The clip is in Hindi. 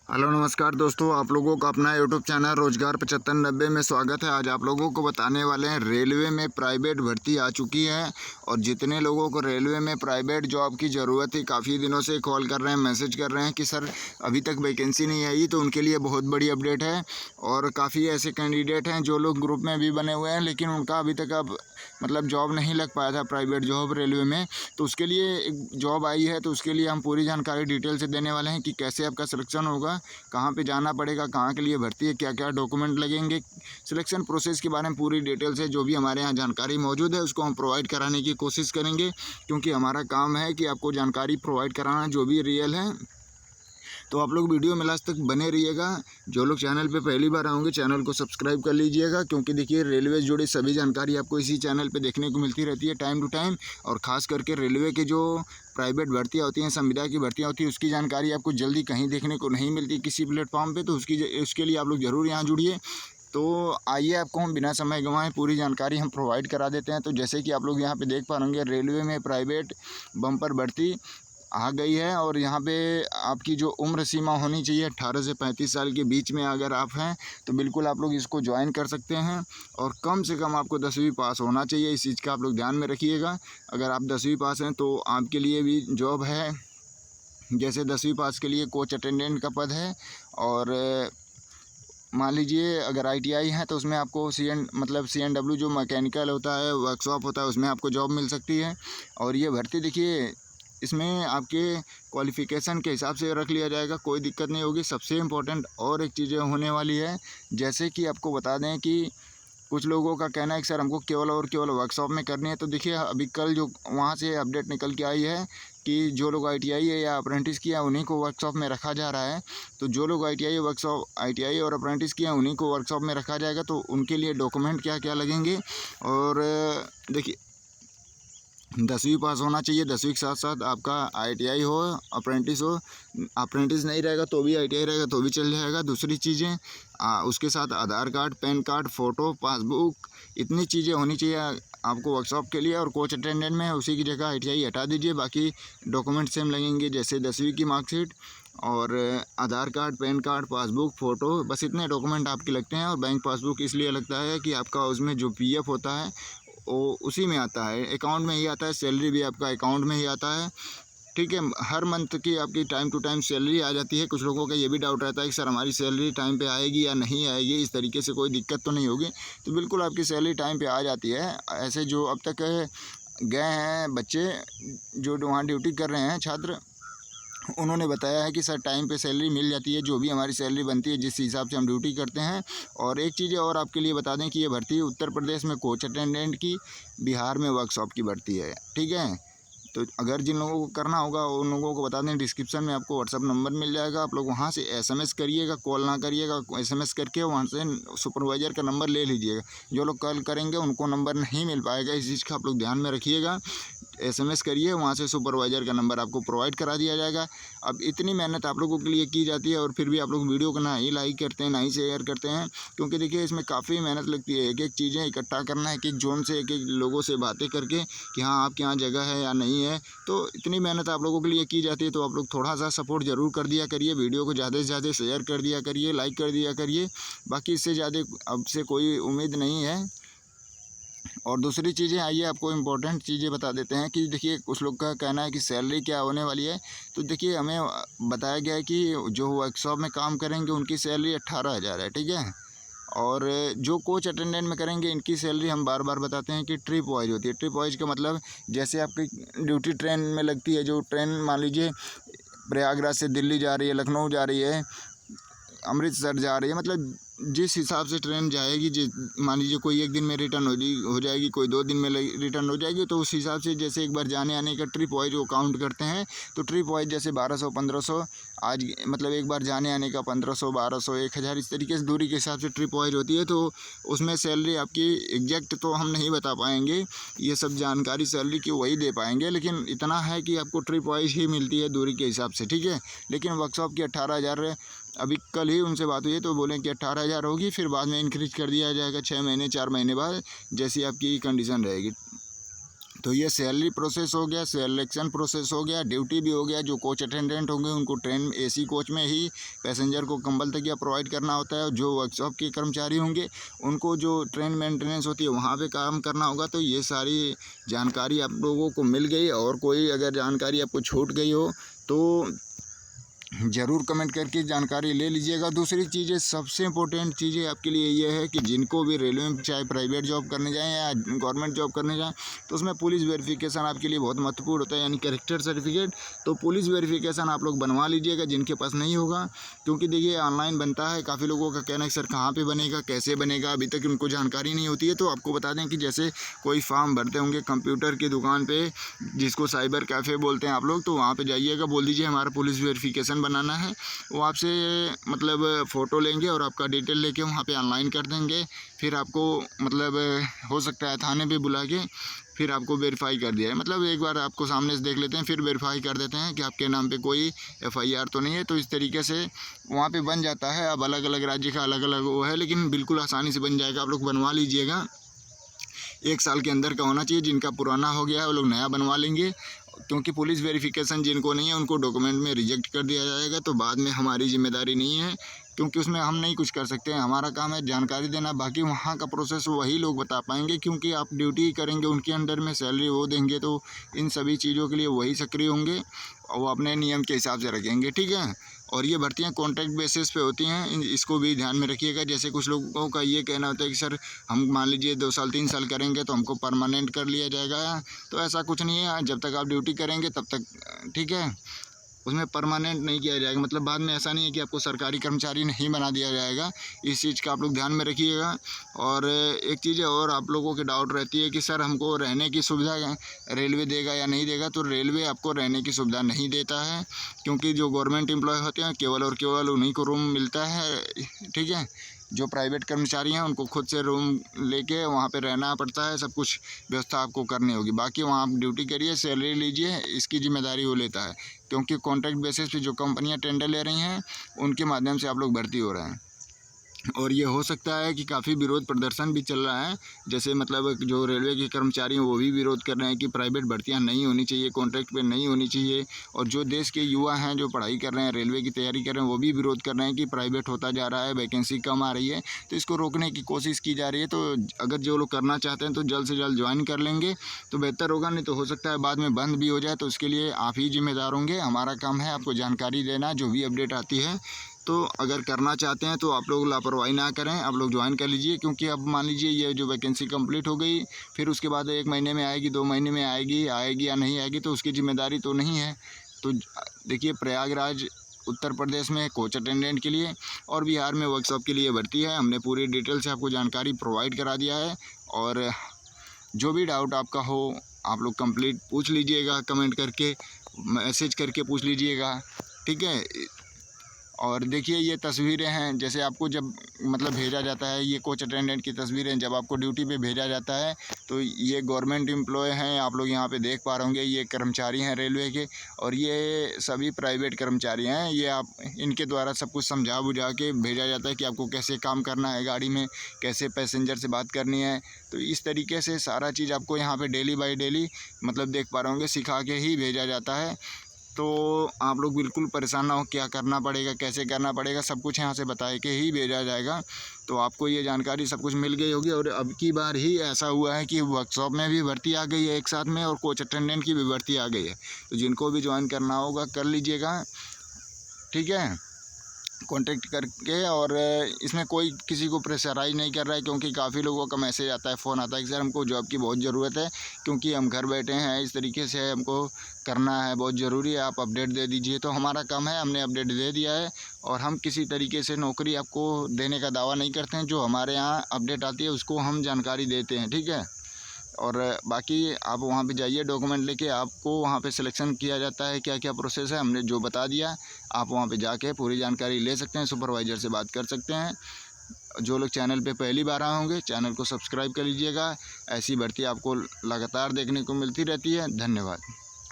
हेलो नमस्कार दोस्तों, आप लोगों का अपना यूट्यूब चैनल रोजगार 7590 में स्वागत है। आज आप लोगों को बताने वाले हैं रेलवे में प्राइवेट भर्ती आ चुकी है। और जितने लोगों को रेलवे में प्राइवेट जॉब की ज़रूरत थी, काफ़ी दिनों से कॉल कर रहे हैं, मैसेज कर रहे हैं कि सर अभी तक वैकेंसी नहीं आई, तो उनके लिए बहुत बड़ी अपडेट है। और काफ़ी ऐसे कैंडिडेट हैं जो लोग ग्रुप में भी बने हुए हैं, लेकिन उनका अभी तक अब मतलब जॉब नहीं लग पाया था, प्राइवेट जॉब रेलवे में। तो उसके लिए एक जॉब आई है, तो उसके लिए हम पूरी जानकारी डिटेल से देने वाले हैं कि कैसे आपका सिलेक्शन होगा, कहाँ पे जाना पड़ेगा, कहाँ के लिए भर्ती है, क्या क्या डॉक्यूमेंट लगेंगे, सिलेक्शन प्रोसेस के बारे में पूरी डिटेल से जो भी हमारे यहाँ जानकारी मौजूद है उसको हम प्रोवाइड कराने की कोशिश करेंगे, क्योंकि हमारा काम है कि आपको जानकारी प्रोवाइड कराना जो भी रियल है। तो आप लोग वीडियो में लास्ट तक बने रहिएगा। जो लोग चैनल पे पहली बार आएंगे चैनल को सब्सक्राइब कर लीजिएगा, क्योंकि देखिए रेलवे से जुड़ी सभी जानकारी आपको इसी चैनल पे देखने को मिलती रहती है टाइम टू टाइम। और ख़ास करके रेलवे के जो प्राइवेट भर्तियाँ होती हैं, संविदा की भर्तियाँ होती हैं, उसकी जानकारी आपको जल्दी कहीं देखने को नहीं मिलती किसी प्लेटफॉर्म पर। तो उसके लिए आप लोग ज़रूर यहाँ जुड़िए। तो आइए आपको हम बिना समय गंवाए पूरी जानकारी हम प्रोवाइड करा देते हैं। तो जैसे कि आप लोग यहाँ पे देख पा रहे होंगे, रेलवे में प्राइवेट बम्पर भर्ती आ गई है। और यहाँ पे आपकी जो उम्र सीमा होनी चाहिए 18 से 35 साल के बीच में अगर आप हैं, तो बिल्कुल आप लोग इसको ज्वाइन कर सकते हैं। और कम से कम आपको 10वीं पास होना चाहिए, इस चीज़ का आप लोग ध्यान में रखिएगा। अगर आप 10वीं पास हैं तो आपके लिए भी जॉब है। जैसे 10वीं पास के लिए कोच अटेंडेंट का पद है। और मान लीजिए अगर ITI है तो उसमें आपको CNW जो मैकेनिकल होता है, वर्कशॉप होता है, उसमें आपको जॉब मिल सकती है। और ये भर्ती देखिए, इसमें आपके क्वालिफ़िकेशन के हिसाब से रख लिया जाएगा, कोई दिक्कत नहीं होगी। सबसे इम्पोर्टेंट और एक चीज़ें होने वाली है, जैसे कि आपको बता दें कि कुछ लोगों का कहना है कि सर हमको केवल और केवल वर्कशॉप में करनी है। तो देखिए अभी कल जो वहाँ से अपडेट निकल के आई है कि जो लोग ITI है या अप्रेंटिस किया है उन्हीं को वर्कशॉप में रखा जा रहा है। तो जो लोग ITI और अप्रेंटिस किया है उन्हीं को वर्कशॉप में रखा जाएगा। तो उनके लिए डॉक्यूमेंट क्या क्या लगेंगे। और देखिए 10वीं पास होना चाहिए, 10वीं के साथ साथ आपका ITI हो, अप्रेंटिस हो। अप्रेंटिस नहीं रहेगा तो भी ITI रहेगा तो भी चल जाएगा। दूसरी चीज़ें उसके साथ Aadhaar card, PAN card, photo, passbook, इतनी चीज़ें होनी चाहिए आपको वर्कशॉप के लिए। और कोच अटेंडेंट में उसी की जगह ITI हटा दीजिए, बाकी डॉक्यूमेंट सेम लगेंगे, जैसे 10वीं की मार्कशीट और Aadhaar card, PAN card, passbook, photo, बस इतने डॉक्यूमेंट आपके लगते हैं। और बैंक पासबुक इसलिए लगता है कि आपका उसमें जो PF होता है वो उसी में आता है, अकाउंट में ही आता है, सैलरी भी आपका अकाउंट में ही आता है। ठीक है, हर मंथ की आपकी टाइम टू टाइम सैलरी आ जाती है। कुछ लोगों का ये भी डाउट रहता है कि सर हमारी सैलरी टाइम पे आएगी या नहीं आएगी, इस तरीके से कोई दिक्कत तो नहीं होगी। तो बिल्कुल आपकी सैलरी टाइम पे आ जाती है। ऐसे जो अब तक गए हैं बच्चे जो वहाँ ड्यूटी कर रहे हैं, छात्र, उन्होंने बताया है कि सर टाइम पे सैलरी मिल जाती है, जो भी हमारी सैलरी बनती है जिस हिसाब से हम ड्यूटी करते हैं। और एक चीज़ और आपके लिए बता दें कि ये भर्ती उत्तर प्रदेश में कोच अटेंडेंट की, बिहार में वर्कशॉप की भर्ती है। ठीक है, तो अगर जिन लोगों को करना होगा उन लोगों को बता दें, डिस्क्रिप्शन में आपको व्हाट्सअप नंबर मिल जाएगा। आप लोग वहाँ से SMS करिएगा, कॉल ना करिएगा। SMS करके वहाँ से सुपरवाइज़र का नंबर ले लीजिएगा। जो लोग कॉल करेंगे उनको नंबर नहीं मिल पाएगा, इस चीज़ का आप लोग ध्यान में रखिएगा। SMS करिए, वहाँ से सुपरवाइज़र का नंबर आपको प्रोवाइड करा दिया जाएगा। अब इतनी मेहनत आप लोगों के लिए की जाती है और फिर भी आप लोग वीडियो को ना ही लाइक करते हैं, ना ही शेयर करते हैं, क्योंकि देखिए इसमें काफ़ी मेहनत लगती है। एक एक चीज़ें इकट्ठा करना है, एक एक जोन से, एक एक लोगों से बातें करके कि हाँ आपके यहाँ जगह है या नहीं है। तो इतनी मेहनत आप लोगों के लिए की जाती है, तो आप लोग थोड़ा सा सपोर्ट ज़रूर कर दिया करिए, वीडियो को ज़्यादा से ज़्यादा शेयर कर दिया करिए, लाइक कर दिया करिए। बाकी इससे ज़्यादा अब से कोई उम्मीद नहीं है। और दूसरी चीज़ें आइए आपको इम्पोर्टेंट चीज़ें बता देते हैं कि देखिए कुछ लोग का कहना है कि सैलरी क्या होने वाली है। तो देखिए हमें बताया गया है कि जो वर्कशॉप में काम करेंगे उनकी सैलरी 18,000 है। ठीक है, और जो कोच अटेंडेंट में करेंगे इनकी सैलरी हम बार बार बताते हैं कि ट्रिप वाइज होती है। ट्रिप वाइज का मतलब जैसे आपकी ड्यूटी ट्रेन में लगती है, जो ट्रेन मान लीजिए प्रयागराज से दिल्ली जा रही है, लखनऊ जा रही है, अमृतसर जा रही है, मतलब जिस हिसाब से ट्रेन जाएगी, मान लीजिए कोई एक दिन में रिटर्न हो जाएगी, कोई 2 दिन में रिटर्न हो जाएगी, तो उस हिसाब से जैसे एक बार जाने आने का ट्रिप वाइज वो काउंट करते हैं। तो ट्रिप वाइज जैसे 1200-1500 आज मतलब एक बार जाने आने का 1500, 1200, 1000, इस तरीके से दूरी के हिसाब से ट्रिप वाइज होती है। तो उसमें सैलरी आपकी एग्जैक्ट तो हम नहीं बता पाएंगे, ये सब जानकारी सैलरी की वही दे पाएंगे, लेकिन इतना है कि आपको ट्रिप वाइज ही मिलती है दूरी के हिसाब से। ठीक है, लेकिन वर्कशॉप की 18,000 अभी कल ही उनसे बात हुई है, तो बोलें कि 18,000 होगी, फिर बाद में इंक्रीज कर दिया जाएगा 6 महीने 4 महीने बाद, जैसी आपकी कंडीशन रहेगी। तो ये सैलरी प्रोसेस हो गया, सिलेक्शन प्रोसेस हो गया, ड्यूटी भी हो गया। जो कोच अटेंडेंट होंगे उनको ट्रेन एसी कोच में ही पैसेंजर को कंबल तकिया प्रोवाइड करना होता है। और जो वर्कशॉप के कर्मचारी होंगे उनको जो ट्रेन मेंटेनेंस होती है वहाँ पे काम करना होगा। तो ये सारी जानकारी आप लोगों को मिल गई। और कोई अगर जानकारी आपको छूट गई हो तो ज़रूर कमेंट करके जानकारी ले लीजिएगा। दूसरी चीज़ें, सबसे इम्पोर्टेंट चीज़ें आपके लिए ये है कि जिनको भी रेलवे में चाहे प्राइवेट जॉब करने जाएं या गवर्नमेंट जॉब करने जाएं तो उसमें पुलिस वेरिफिकेशन आपके लिए बहुत महत्वपूर्ण होता है, यानी कैरेक्टर सर्टिफिकेट। तो पुलिस वेरिफिकेशन आप लोग बनवा लीजिएगा जिनके पास नहीं होगा, क्योंकि देखिए ऑनलाइन बनता है। काफ़ी लोगों का कहना है सर कहाँ पर बनेगा, कैसे बनेगा, अभी तक उनको जानकारी नहीं होती है। तो आपको बता दें कि जैसे कोई फॉर्म भरते होंगे कंप्यूटर की दुकान पर, जिसको साइबर कैफ़े बोलते हैं आप लोग, तो वहाँ पर जाइएगा, बोल दीजिए हमारा पुलिस वेरिफिकेशन बनाना है। वो आपसे मतलब फ़ोटो लेंगे और आपका डिटेल लेके वहाँ पे ऑनलाइन कर देंगे। फिर आपको मतलब हो सकता है थाने पे बुला के फिर आपको वेरीफाई कर दिया है। मतलब एक बार आपको सामने से देख लेते हैं, फिर वेरीफाई कर देते हैं कि आपके नाम पे कोई FIR तो नहीं है। तो इस तरीके से वहाँ पे बन जाता है। अब अलग अलग राज्य का अलग अलग वो है, लेकिन बिल्कुल आसानी से बन जाएगा। आप लोग बनवा लीजिएगा। 1 साल के अंदर का होना चाहिए। जिनका पुराना हो गया है वो लोग नया बनवा लेंगे, क्योंकि पुलिस वेरिफिकेशन जिनको नहीं है उनको डॉक्यूमेंट में रिजेक्ट कर दिया जाएगा। तो बाद में हमारी जिम्मेदारी नहीं है, क्योंकि उसमें हम नहीं कुछ कर सकते हैं। हमारा काम है जानकारी देना। बाकी वहाँ का प्रोसेस वही लोग बता पाएंगे, क्योंकि आप ड्यूटी करेंगे उनके अंडर में, सैलरी वो देंगे। तो इन सभी चीज़ों के लिए वही सक्रिय होंगे और वो अपने नियम के हिसाब से रखेंगे, ठीक है। और ये भर्तियाँ कॉन्ट्रैक्ट बेसिस पे होती हैं, इसको भी ध्यान में रखिएगा। जैसे कुछ लोगों का ये कहना होता है कि सर हम मान लीजिए 2 साल 3 साल करेंगे तो हमको परमानेंट कर लिया जाएगा। तो ऐसा कुछ नहीं है। जब तक आप ड्यूटी करेंगे तब तक ठीक है, उसमें परमानेंट नहीं किया जाएगा। मतलब बाद में ऐसा नहीं है कि आपको सरकारी कर्मचारी नहीं बना दिया जाएगा। इस चीज़ का आप लोग ध्यान में रखिएगा। और एक चीज़ और आप लोगों की डाउट रहती है कि सर हमको रहने की सुविधा रेलवे देगा या नहीं देगा। तो रेलवे आपको रहने की सुविधा नहीं देता है, क्योंकि जो गवर्नमेंट एम्प्लॉय होते हैं केवल और केवल उन्हीं को रूम मिलता है, ठीक है। जो प्राइवेट कर्मचारी हैं उनको खुद से रूम लेके वहाँ पे रहना पड़ता है। सब कुछ व्यवस्था आपको करनी होगी। बाकी वहाँ आप ड्यूटी करिए, सैलरी लीजिए, इसकी जिम्मेदारी वो लेता है। क्योंकि कॉन्ट्रैक्ट बेसिस पे जो कंपनियां टेंडर ले रही हैं उनके माध्यम से आप लोग भर्ती हो रहे हैं। और ये हो सकता है कि काफ़ी विरोध प्रदर्शन भी चल रहा है। जैसे मतलब जो रेलवे के कर्मचारी हैं वो भी विरोध कर रहे हैं कि प्राइवेट भर्तियां नहीं होनी चाहिए, कॉन्ट्रैक्ट पे नहीं होनी चाहिए। और जो देश के युवा हैं जो पढ़ाई कर रहे हैं, रेलवे की तैयारी कर रहे हैं, वो भी विरोध कर रहे हैं कि प्राइवेट होता जा रहा है, वैकेंसी कम आ रही है। तो इसको रोकने की कोशिश की जा रही है। तो अगर जो लोग करना चाहते हैं तो जल्द से जल्द ज्वाइन कर लेंगे तो बेहतर होगा। नहीं तो हो सकता है बाद में बंद भी हो जाए। तो उसके लिए आप ही जिम्मेदार होंगे। हमारा काम है आपको जानकारी देना जो भी अपडेट आती है। तो अगर करना चाहते हैं तो आप लोग लापरवाही ना करें, आप लोग ज्वाइन कर लीजिए। क्योंकि अब मान लीजिए ये जो वैकेंसी कंप्लीट हो गई, फिर उसके बाद 1 महीने में आएगी, 2 महीने में आएगी या नहीं आएगी, तो उसकी जिम्मेदारी तो नहीं है। तो देखिए प्रयागराज उत्तर प्रदेश में कोच अटेंडेंट के लिए और बिहार में वर्कशॉप के लिए भर्ती है। हमने पूरी डिटेल से आपको जानकारी प्रोवाइड करा दिया है। और जो भी डाउट आपका हो आप लोग कंप्लीट पूछ लीजिएगा, कमेंट करके, मैसेज करके पूछ लीजिएगा, ठीक है। और देखिए ये तस्वीरें हैं, जैसे आपको जब मतलब भेजा जाता है, ये कोच अटेंडेंट की तस्वीरें जब आपको ड्यूटी पे भेजा जाता है। तो ये गवर्नमेंट एम्प्लॉय हैं, आप लोग यहाँ पे देख पा रहे होंगे, ये कर्मचारी हैं रेलवे के। और ये सभी प्राइवेट कर्मचारी हैं। ये आप इनके द्वारा सब कुछ समझा बुझा के भेजा जाता है कि आपको कैसे काम करना है गाड़ी में, कैसे पैसेंजर से बात करनी है। तो इस तरीके से सारा चीज़ आपको यहाँ पर डेली बाई डेली मतलब देख पा रहे होंगे, सिखा के ही भेजा जाता है। तो आप लोग बिल्कुल परेशान ना हो, क्या करना पड़ेगा, कैसे करना पड़ेगा, सब कुछ यहाँ से बता के ही भेजा जाएगा। तो आपको ये जानकारी सब कुछ मिल गई होगी। और अब की बार ही ऐसा हुआ है कि वर्कशॉप में भी भर्ती आ गई है एक साथ में, और कोच अटेंडेंट की भी भर्ती आ गई है। तो जिनको भी ज्वाइन करना होगा कर लीजिएगा, ठीक है, कॉन्टेक्ट करके। और इसमें कोई किसी को प्रेशराइज नहीं कर रहा है, क्योंकि काफ़ी लोगों का मैसेज आता है, फ़ोन आता है कि सर हमको जॉब की बहुत ज़रूरत है, क्योंकि हम घर बैठे हैं, इस तरीके से हमको करना है, बहुत ज़रूरी है, आप अपडेट दे दीजिए। तो हमारा काम है, हमने अपडेट दे दिया है। और हम किसी तरीके से नौकरी आपको देने का दावा नहीं करते हैं। जो हमारे यहाँ अपडेट आती है उसको हम जानकारी देते हैं, ठीक है। और बाकी आप वहाँ पे जाइए, डॉक्यूमेंट लेके आपको वहाँ पे सिलेक्शन किया जाता है, क्या क्या प्रोसेस है हमने जो बता दिया। आप वहाँ पे जाके पूरी जानकारी ले सकते हैं, सुपरवाइज़र से बात कर सकते हैं। जो लोग चैनल पे पहली बार आए होंगे चैनल को सब्सक्राइब कर लीजिएगा। ऐसी भर्ती आपको लगातार देखने को मिलती रहती है। धन्यवाद।